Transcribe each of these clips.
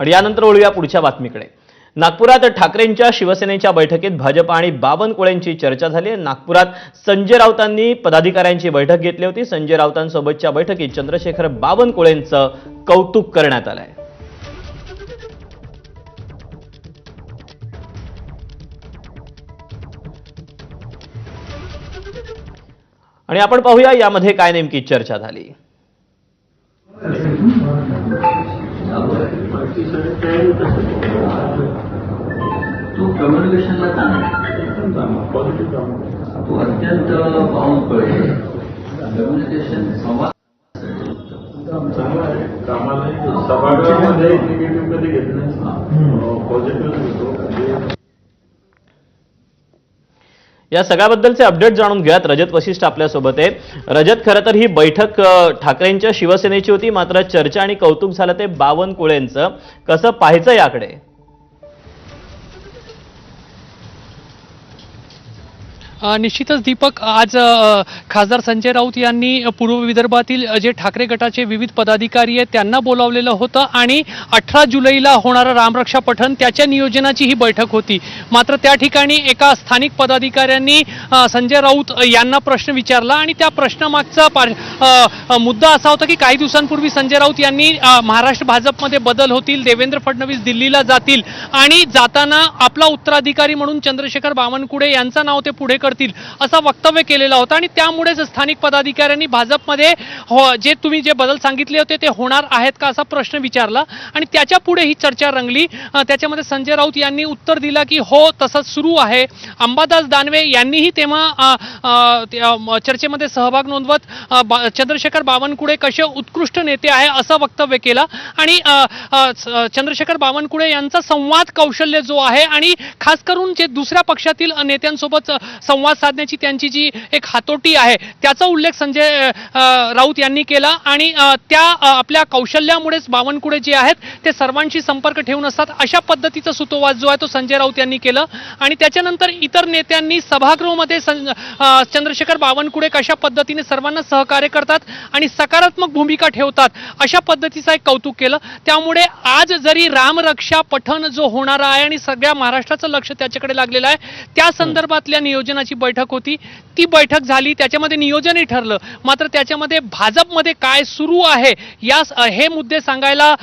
आणि यानंतर वळूया पुढच्या बातमीकडे। नागपुरात ठाकरेंच्या शिवसेनेच्या बैठकीत भाजप आणि बावनकुळेंची चर्चा झाली। नागपुरात संजय राऊतांनी पदाधिकाऱ्यांची बैठक घेतली होती। संजय राऊतांसोबतच्या बैठकीत चंद्रशेखर बावनकुळेंचं कौतुक करण्यात आलंय। आणि आपण पाहूया यामध्ये काय नेमकी चर्चा झाली। तो कम्युनिकेशनला चांगला तो अत्यंत बावनकुळे कम्युनिकेशन संवाद चांगला आहे। कामाला सभागृहामध्ये निगेटिव्ह कधी घेत नाही, पॉझिटिव्ह घेतो। या सगळ्याबद्दलचे अपडेट जाणून घेऊयात। रजत वशिष्ठ आपल्यासोबत आहे। रजत, खरं तर ही बैठक ठाकरेंच्या शिवसेनेची होती, मात्र चर्चा आणि कौतुक झालं ते बावनकुळेंचं। कसं पाहायचं याकडे? निश्चितच दीपक, आज खासदार संजय राऊत यांनी पूर्व विदर्भातील जे ठाकरे गटाचे विविध पदाधिकारी आहेत त्यांना बोलावलेलं होतं आणि 18 जुलैला होणारं रामरक्षा पठण त्याच्या नियोजनाची ही बैठक होती। मात्र त्या ठिकाणी एका स्थानिक पदाधिकाऱ्यांनी संजय राऊत यांना प्रश्न विचारला आणि त्या प्रश्नामागचा मुद्दा असा होता की काही दिवसांपूर्वी संजय राऊत यांनी महाराष्ट्र भाजपमध्ये बदल होतील, देवेंद्र फडणवीस दिल्लीला जातील आणि जाताना आपला उत्तराधिकारी म्हणून चंद्रशेखर बावनकुळे यांचं नाव ते पुढे करतील असं वक्तव्य केलेलं होतं आणि त्यामुळेच स्थानिक पदाधिकाऱ्यांनी भाजपमध्ये जे तुम्ही जे बदल सांगितले होते ते होणार आहेत का असा प्रश्न विचारला आणि त्याच्या पुढे ही चर्चा रंगली। त्याच्यामध्ये संजय राऊत यांनी उत्तर दिला की हो तसंच सुरू आहे। अंबादास दानवे यांनीही तेव्हा चर्चेमध्ये सहभाग नोंदवत चंद्रशेखर बावनकुळे कसे उत्कृष्ट नेते आहे असं वक्तव्य केलं आणि चंद्रशेखर बावनकुळे यांचा संवाद कौशल्य जो आहे आणि खास करून जे दुसऱ्या पक्षातील नेत्यांसोबत संवाद साधण्याची त्यांची जी एक हातोटी आहे त्याचा उल्लेख संजय राऊत यांनी केला आणि त्या आपल्या कौशल्यामुळेच बावनकुळे जे आहेत ते सर्वांशी संपर्क ठेवून असतात अशा पद्धतीचा सुतोवाद जो आहे तो संजय राऊत यांनी केलं आणि त्याच्यानंतर इतर नेत्यांनी सभागृहामध्ये चंद्रशेखर बावनकुळे कशा पद्धतीने सर्वांना सहकार्य करतात आणि सकारात्मक भूमिका ठेवतात अशा पद्धतीचं एक कौतुक केलं। त्यामुळे आज जरी रामरक्षा पठण जो होणार आहे आणि सगळ्या महाराष्ट्राचं लक्ष त्याच्याकडे लागलेलं आहे त्या संदर्भातल्या नियोजनाची बैठक होती, ती बैठक झाली, त्याच्यामध्ये नियोजनही ठरलं। मात्र त्याच्यामध्ये भाजपमध्ये काय सुरू आहे हे मुद्दे सांगायला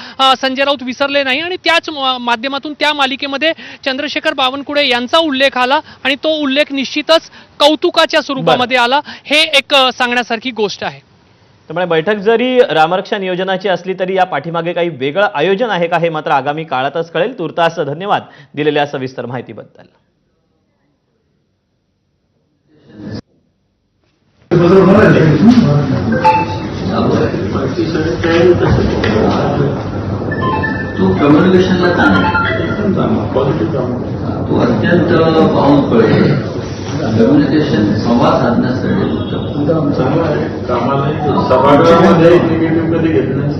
संजय राऊत विसरले नाही आणि त्याच माध्यमातून त्या मालिकेमध्ये चंद्रशेखर बावनकुळे यांचा उल्लेख आला आणि तो उल्लेख निश्चितच कौतुकाच्या स्वरूपामध्ये आला। हे एक सांगण्यासारखी गोष्ट आहे। त्यामुळे बैठक जरी रामरक्षा नियोजनाची असली तरी या पाठीमागे काही वेगळं आयोजन आहे का हे मात्र आगामी काळातच कळेल। तुर्तास धन्यवाद दिलेल्या सविस्तर माहितीबद्दल। तो कम्युनिकेशनला चांगला तो अत्यंत बावनकुळे कम्युनिकेशन संवाद साधण्यासाठी चांगला आहे। कामाला सभागृहामध्ये निगेटिव्ह कधी घेत नाही,